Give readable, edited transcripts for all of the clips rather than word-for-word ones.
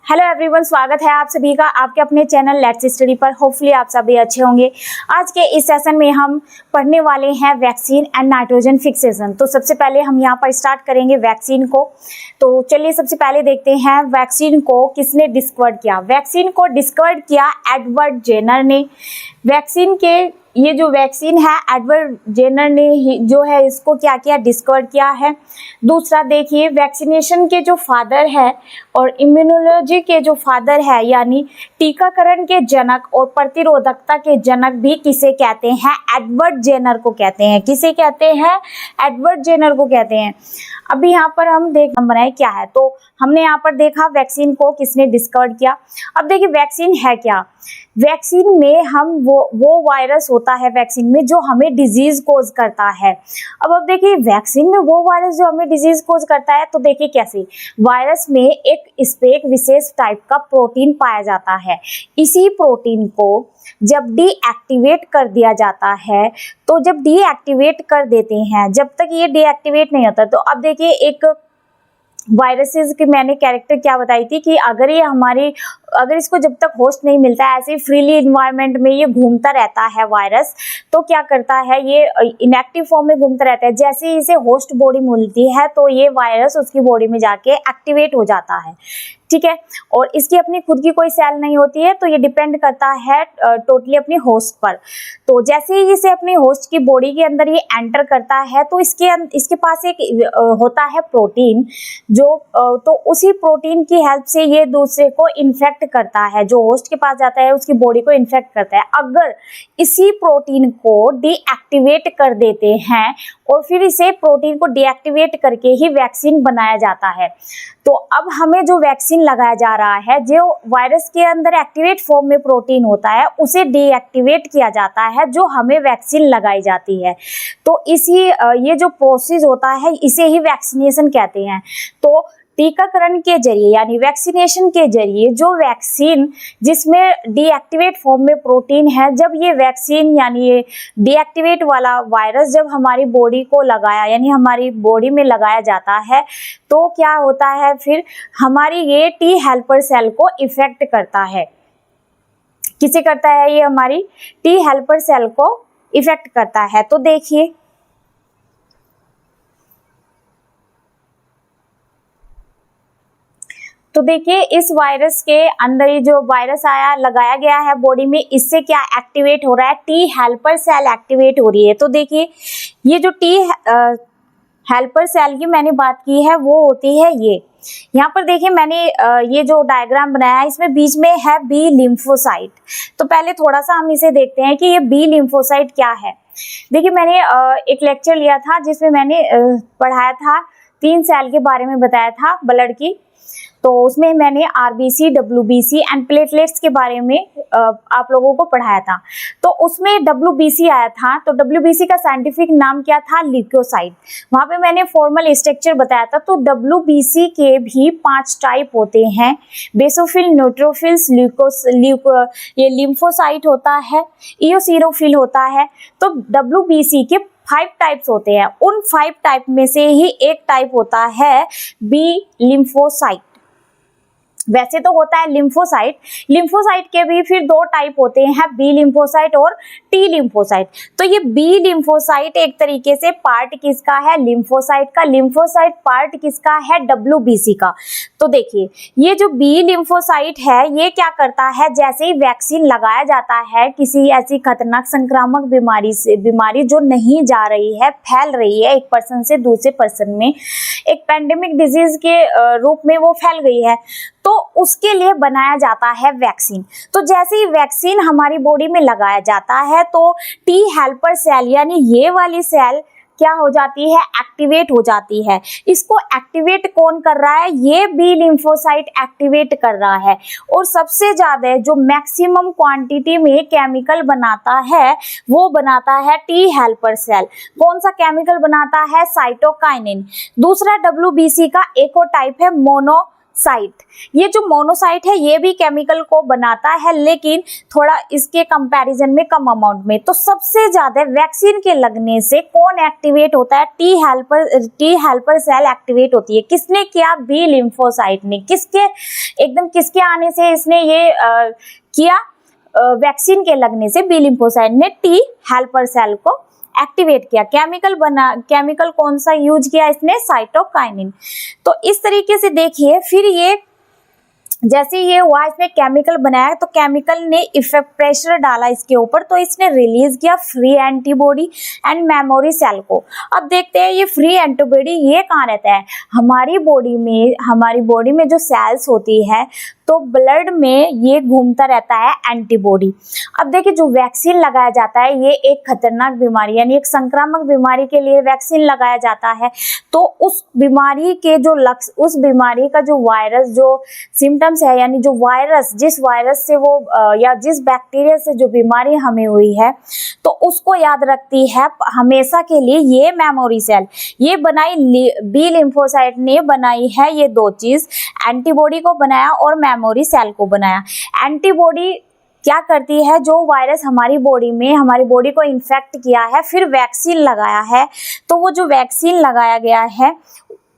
Hello everyone, स्वागत है आप सभी का आपके अपने चैनल लेट्स स्टडी पर। होपफुली आप सभी अच्छे होंगे। आज के इस सेशन में हम पढ़ने वाले हैं वैक्सीन एंड नाइट्रोजन फिक्सेशन। तो सबसे पहले हम यहाँ पर स्टार्ट करेंगे वैक्सीन को। तो चलिए सबसे पहले देखते हैं वैक्सीन को किसने डिस्कवर किया। वैक्सीन को डिस्कवर किया एडवर्ड जेनर ने। वैक्सीन के ये जो वैक्सीन है एडवर्ड जेनर ने जो है इसको क्या किया, डिस्कवर किया है। दूसरा देखिए, वैक्सीनेशन के जो फादर है और इम्यूनोलॉजी के जो फादर है यानी टीकाकरण के जनक और प्रतिरोधकता के जनक भी किसे कहते हैं, एडवर्ड जेनर को कहते हैं। किसे कहते हैं, एडवर्ड जेनर को कहते हैं। अभी यहाँ पर हम बनाए क्या है, तो हमने यहाँ पर देखा वैक्सीन को किसने डिस्कवर किया। अब देखिए वैक्सीन है क्या। वैक्सीन में हम वो वायरस होता है वैक्सीन में जो हमें डिजीज कोज करता है। अब देखिए वैक्सीन में वो वायरस जो हमें डिजीज कोज करता है, तो देखिए कैसे वायरस में एक विशेष टाइप का प्रोटीन पाया जाता है। इसी प्रोटीन को जब डीएक्टिवेट कर दिया जाता है, तो जब डीएक्टिवेट कर देते हैं, जब तक ये डीएक्टिवेट नहीं होता, तो अब देखिए एक वायरसेस की मैंने कैरेक्टर क्या बताई थी कि अगर इसको जब तक होस्ट नहीं मिलता है, ऐसे फ्रीली इन्वायरमेंट में ये घूमता रहता है वायरस, तो क्या करता है ये इनएक्टिव फॉर्म में घूमता रहता है। जैसे ही इसे होस्ट बॉडी मिलती है तो ये वायरस उसकी बॉडी में जाके एक्टिवेट हो जाता है, ठीक है। और इसकी अपनी खुद की कोई सेल नहीं होती है, तो ये डिपेंड करता है टोटली अपने होस्ट पर। तो जैसे ही इसे अपने होस्ट की बॉडी के अंदर ये एंटर करता है, तो इसके पास एक होता है प्रोटीन तो उसी प्रोटीन की हेल्प से ये दूसरे को इन्फेक्ट करता है। जो होस्ट के पास जाता है उसकी बॉडी को इन्फेक्ट करता है। अगर इसी प्रोटीन को डीएक्टिवेट कर देते हैं और फिर इसे प्रोटीन को डीएक्टिवेट करके ही वैक्सीन बनाया जाता है। तो अब हमें जो वैक्सीन लगाया जा रहा है, जो वायरस के अंदर एक्टिवेट फॉर्म में प्रोटीन होता है उसे डीएक्टिवेट किया जाता है, जो हमें वैक्सीन लगाई जाती है। तो ये जो प्रोसेस होता है इसे ही वैक्सीनेशन कहते हैं। तो टीकाकरण के जरिए यानी वैक्सीनेशन के जरिए जो वैक्सीन जिसमें डीएक्टिवेट फॉर्म में प्रोटीन है, जब ये वैक्सीन यानी ये डीएक्टिवेट वाला वायरस जब हमारी बॉडी को लगाया यानी हमारी बॉडी में लगाया जाता है, तो क्या होता है फिर हमारी ये टी हेल्पर सेल को इफेक्ट करता है। किसे करता है, ये हमारी टी हेल्पर सेल को इफेक्ट करता है। तो देखिए इस वायरस के अंदर ये जो वायरस लगाया गया है बॉडी में, इससे क्या एक्टिवेट हो रहा है, टी हेल्पर सेल एक्टिवेट हो रही है। तो देखिए ये जो टी हेल्पर सेल की मैंने बात की है वो होती है ये। यहाँ पर देखिए मैंने ये जो डायग्राम बनाया है इसमें बीच में है बी लिम्फोसाइट। तो पहले थोड़ा सा हम इसे देखते हैं कि ये बी लिम्फोसाइट क्या है। देखिए मैंने एक लेक्चर लिया था जिसमें मैंने पढ़ाया था 3 सेल के बारे में बताया था ब्लड की। तो उसमें मैंने आरबीसी, डब्ल्यूबीसी एंड प्लेटलेट्स के बारे में आप लोगों को पढ़ाया था। तो उसमें डब्ल्यूबीसी आया था। तो डब्ल्यूबीसी का साइंटिफिक नाम क्या था, ल्यूकोसाइट। वहाँ पे मैंने फॉर्मल स्ट्रक्चर बताया था। तो डब्ल्यूबीसी के भी 5 टाइप होते हैं, बेसोफिल, न्यूट्रोफिल्स, ये लिम्फोसाइट होता है, इओसिनोफिल होता है। तो डब्ल्यूबीसी के 5 टाइप्स होते हैं। उन 5 टाइप में से ही एक टाइप होता है बी लिम्फोसाइट। वैसे तो होता है लिम्फोसाइट, लिम्फोसाइट के भी फिर 2 टाइप होते हैं, बी लिम्फोसाइट और टी लिम्फोसाइट। तो ये बी लिम्फोसाइट एक तरीके से पार्ट किसका है, लिम्फोसाइट का। लिम्फोसाइट पार्ट किसका है, डब्ल्यूबीसी का। तो देखिए ये जो बी लिम्फोसाइट है ये क्या करता है, जैसे ही वैक्सीन लगाया जाता है किसी ऐसी खतरनाक संक्रामक बीमारी जो नहीं जा रही है, फैल रही है एक पर्सन से दूसरे पर्सन में, एक पैंडेमिक डिजीज के रूप में वो फैल गई है, तो उसके लिए बनाया जाता है वैक्सीन। तो जैसे ही वैक्सीन हमारी बॉडी में लगाया जाता है तो टी हेल्पर सेल यानी ये वाली सेल क्या हो जाती है, एक्टिवेट हो जाती है। इसको एक्टिवेट कौन कर रहा है, ये बी लिम्फोसाइट एक्टिवेट कर रहा है। और सबसे ज्यादा जो मैक्सिमम क्वांटिटी में केमिकल बनाता है वो बनाता है टी हेल्पर सेल। कौन सा केमिकल बनाता है, साइटोकाइनिन। दूसरा डब्ल्यूबीसी का एक और टाइप है साइट। ये जो मोनोसाइट है ये भी केमिकल को बनाता है, लेकिन थोड़ा इसके कंपैरिजन में कम अमाउंट में। तो सबसे ज्यादा वैक्सीन के लगने से कौन एक्टिवेट होता है? टी हेल्पर सेल एक्टिवेट होती है। किसने किया? बी लिम्फोसाइट ने। किसके आने से इसने ये किया? वैक्सीन के लगने से बी लिम्फोसाइट ने टी हेल्पर सेल को एक्टिवेट किया। केमिकल कौन सा यूज किया इसने? साइटोकाइनिन। तो इस तरीके से देखिए, फिर ये जैसे ये हुआ, इसने केमिकल बनाया तो केमिकल ने इफेक्ट प्रेशर डाला इसके ऊपर, तो इसने रिलीज किया free antibody and memory cell को। अब देखते हैं ये फ्री एंटीबॉडी ये कहाँ रहता है? हमारी बॉडी में जो सेल्स होती है तो ब्लड में ये घूमता रहता है एंटीबॉडी। अब देखिए, जो वैक्सीन लगाया जाता है ये एक खतरनाक बीमारी यानी एक संक्रामक बीमारी के लिए वैक्सीन लगाया जाता है। तो उस बीमारी के जो उस बीमारी का जो वायरस जो सिम्टम्स है, यानी जो वायरस, जिस वायरस से वो या जिस बैक्टीरिया से जो बीमारी हमें हुई है, तो उसको याद रखती है हमेशा के लिए ये मेमोरी सेल। ये बनाई बी लिम्फोसाइट ने बनाई है ये दो चीज, एंटीबॉडी को बनाया और मेमोरी सेल को बनाया। एंटीबॉडी क्या करती है? जो वायरस हमारी बॉडी को इन्फेक्ट किया है, फिर वैक्सीन लगाया है, तो वो जो वैक्सीन लगाया गया है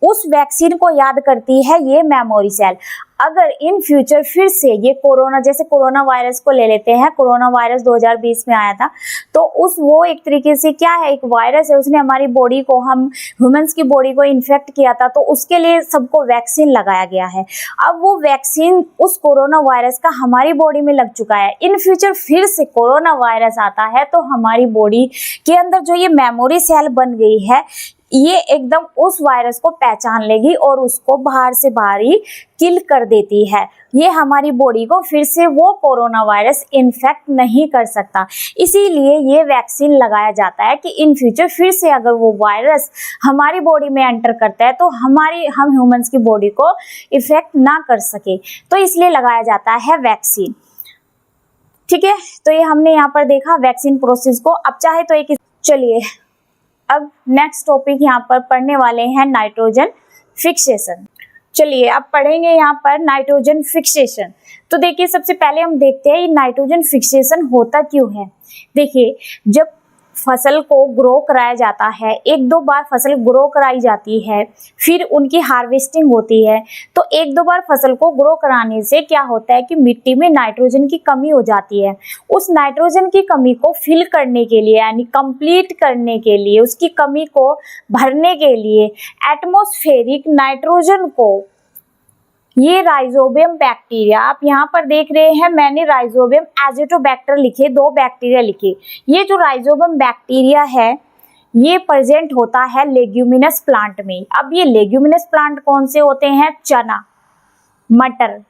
उस वैक्सीन को याद करती है ये मेमोरी सेल। अगर इन फ्यूचर फिर से ये जैसे कोरोना वायरस को ले लेते हैं, कोरोना वायरस 2020 में आया था, तो वो एक तरीके से क्या है, एक वायरस है, उसने हमारी बॉडी को, हम ह्यूमंस की बॉडी को इन्फेक्ट किया था, तो उसके लिए सबको वैक्सीन लगाया गया है। अब वो वैक्सीन उस कोरोना वायरस का हमारी बॉडी में लग चुका है। इन फ्यूचर फिर से कोरोना वायरस आता है तो हमारी बॉडी के अंदर जो ये मेमोरी सेल बन गई है, ये एकदम उस वायरस को पहचान लेगी और उसको बाहर से बाहर ही किल कर देती है। ये हमारी बॉडी को फिर से वो कोरोना वायरस इन्फेक्ट नहीं कर सकता। इसीलिए ये वैक्सीन लगाया जाता है कि इन फ्यूचर फिर से अगर वो वायरस हमारी बॉडी में एंटर करता है तो हम ह्यूमंस की बॉडी को इफेक्ट ना कर सके, तो इसलिए लगाया जाता है वैक्सीन। ठीक है, तो ये हमने यहाँ पर देखा वैक्सीन प्रोसेस को। अब चाहे तो एक, चलिए अब नेक्स्ट टॉपिक यहाँ पर पढ़ने वाले हैं नाइट्रोजन फिक्सेशन। चलिए अब पढ़ेंगे यहाँ पर नाइट्रोजन फिक्सेशन। तो देखिए, सबसे पहले हम देखते हैं ये नाइट्रोजन फिक्सेशन होता क्यों है। देखिए, जब फसल को ग्रो कराया जाता है, एक दो बार फसल ग्रो कराई जाती है, फिर उनकी हार्वेस्टिंग होती है, तो एक दो बार फसल को ग्रो कराने से क्या होता है कि मिट्टी में नाइट्रोजन की कमी हो जाती है। उस नाइट्रोजन की कमी को फिल करने के लिए, यानी कंप्लीट करने के लिए, उसकी कमी को भरने के लिए एटमॉस्फेरिक नाइट्रोजन को ये राइजोबियम बैक्टीरिया, आप यहाँ पर देख रहे हैं मैंने राइजोबियम एजिटोबैक्टर लिखे, दो बैक्टीरिया लिखे। ये जो राइजोबियम बैक्टीरिया है ये प्रेजेंट होता है लेग्यूमिनस प्लांट में। अब ये लेग्यूमिनस प्लांट कौन से होते हैं? चना, मटर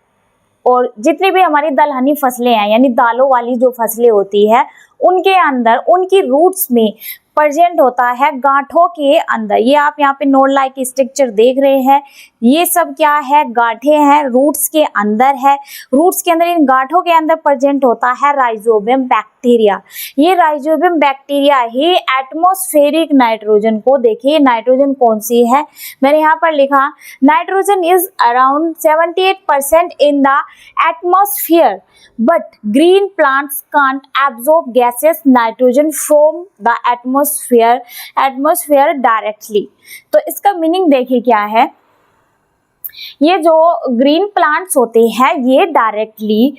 और जितनी भी हमारी दलहनी फसलें हैं, यानी दालों वाली जो फसलें होती है, उनके अंदर उनकी रूट्स में प्रेजेंट होता है गांठों के अंदर। ये आप यहाँ पे नोड लाइक स्ट्रक्चर देख रहे हैं, ये सब क्या है? गांठें हैं, रूट्स के अंदर है। रूट्स के अंदर, इन गांठों के अंदर प्रेजेंट होता है राइजोबियम बैक्टीरिया। ये राइजोबियम बैक्टीरिया ही एटमॉस्फेरिक नाइट्रोजन को, देखिए नाइट्रोजन कौन सी है, मैंने यहाँ पर लिखा nitrogen is around 78% in the atmosphere, but green plants can't absorb gaseous nitrogen from the atmosphere directly। तो इसका मीनिंग देखिए क्या है, ये जो ग्रीन प्लांट्स होते हैं ये डायरेक्टली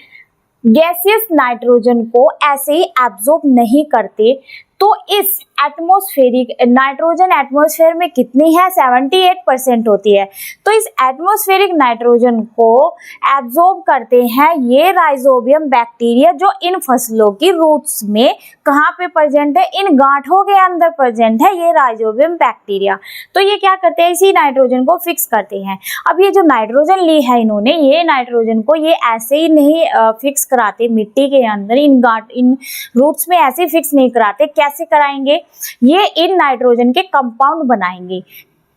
गैसियस नाइट्रोजन को ऐसे ही एब्जॉर्ब नहीं करते। तो इस एटमॉस्फेरिक नाइट्रोजन एटमॉस्फेयर में कितनी है? 78% होती है। तो इस एटमॉस्फेरिक नाइट्रोजन को एब्जॉर्ब करते हैं ये राइजोबियम बैक्टीरिया, जो इन फसलों की रूट्स में कहाँ पे प्रेजेंट है? इन गांठों के अंदर प्रेजेंट है ये राइजोबियम बैक्टीरिया। तो ये क्या करते हैं? इसी नाइट्रोजन को फिक्स करते हैं। अब ये जो नाइट्रोजन ली है इन्होंने, ये नाइट्रोजन को ये ऐसे ही नहीं फिक्स कराते मिट्टी के अंदर, इन रूट्स में ऐसे फिक्स नहीं कराते। कैसे कराएंगे? ये इन नाइट्रोजन के कंपाउंड बनाएंगे।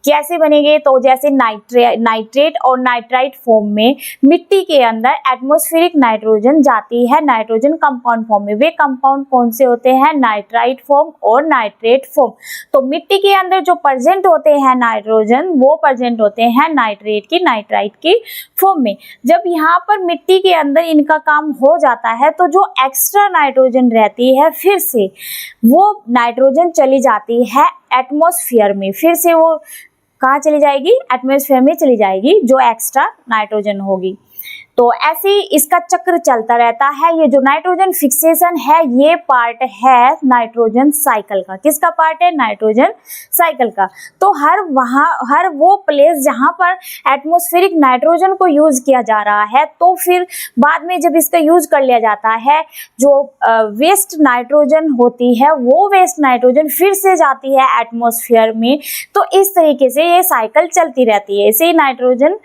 कैसे बनेंगे, तो जैसे नाइट्रेट और नाइट्राइट फॉर्म में मिट्टी के अंदर एटमॉस्फेरिक नाइट्रोजन जाती है नाइट्रोजन कंपाउंड फॉर्म में। वे कंपाउंड कौन से होते हैं, नाइट्राइट फॉर्म और नाइट्रेट फॉर्म। तो मिट्टी के अंदर जो प्रेजेंट होते हैं नाइट्रोजन, वो प्रेजेंट होते हैं नाइट्रेट की नाइट्राइट की फॉर्म में। जब यहाँ पर मिट्टी के अंदर इनका काम हो जाता है तो जो एक्स्ट्रा नाइट्रोजन रहती है फिर से वो नाइट्रोजन चली जाती है एटमॉस्फेयर में, फिर से वो कहाँ चली जाएगी, एटमॉस्फेयर में चली जाएगी जो एक्स्ट्रा नाइट्रोजन होगी। तो ऐसे ही इसका चक्र चलता रहता है। ये जो नाइट्रोजन फिक्सेशन है ये पार्ट है नाइट्रोजन साइकिल का। किसका पार्ट है, नाइट्रोजन साइकिल का। तो हर वो प्लेस जहां पर एटमॉस्फेरिक नाइट्रोजन को यूज किया जा रहा है, तो फिर बाद में जब इसका यूज कर लिया जाता है, जो वेस्ट नाइट्रोजन होती है वो वेस्ट नाइट्रोजन फिर से जाती है एटमॉस्फेयर में। तो इस तरीके से ये साइकिल चलती रहती है। इसे ही नाइट्रोजन,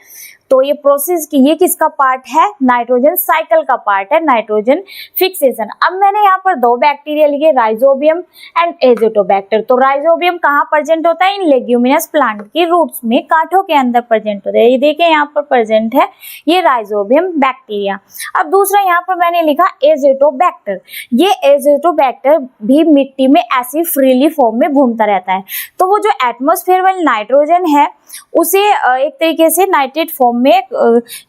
तो ये प्रोसेस की, ये किसका पार्ट है, नाइट्रोजन साइकिल का पार्ट है, नाइट्रोजन फिक्सेशन। अब मैंने यहाँ पर दो बैक्टीरिया लिखे, राइजोबियम एंड एजोटोबैक्टर। तो राइजोबियम कहाँ प्रेजेंट होता है, इन लेग्यूमिनस प्लांट की रूट्स में, कांटों के अंदर प्रेजेंट होता है। ये देखें यहाँ पर प्रेजेंट है ये राइजोबियम बैक्टीरिया। अब दूसरा यहाँ पर मैंने लिखा एजोटोबैक्टर। ये एजोटोबैक्टर भी मिट्टी में ऐसी फ्रीली फॉर्म में घूमता रहता है। तो वो जो एटमॉस्फेयर वाली नाइट्रोजन है उसे एक तरीके से नाइट्रेट फॉर्म में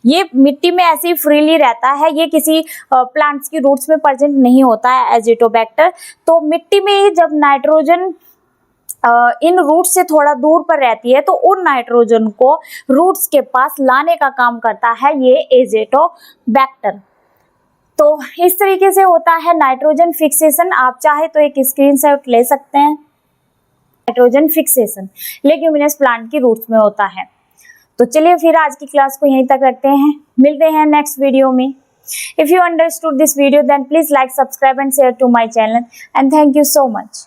ये मिट्टी में ऐसे ही फ्रीली रहता है, ये किसी प्लांट्स की रूट्स में प्रेजेंट नहीं होता है एजिटोबैक्टर। तो मिट्टी में ही जब नाइट्रोजन इन रूट्स से थोड़ा दूर पर रहती है तो उन नाइट्रोजन को रूट्स के पास लाने का काम करता है ये एजिटोबैक्टर। तो इस तरीके से होता है नाइट्रोजन फिक्सेशन। आप चाहे तो एक स्क्रीनशॉट ले सकते हैं। नाइट्रोजन फिक्सेशन लेग्यूमिनस प्लांट की रूट्स में होता है। तो चलिए फिर आज की क्लास को यहीं तक रखते हैं, मिलते हैं नेक्स्ट वीडियो में। If you understood this video then please like, subscribe and share to my channel and thank you so much.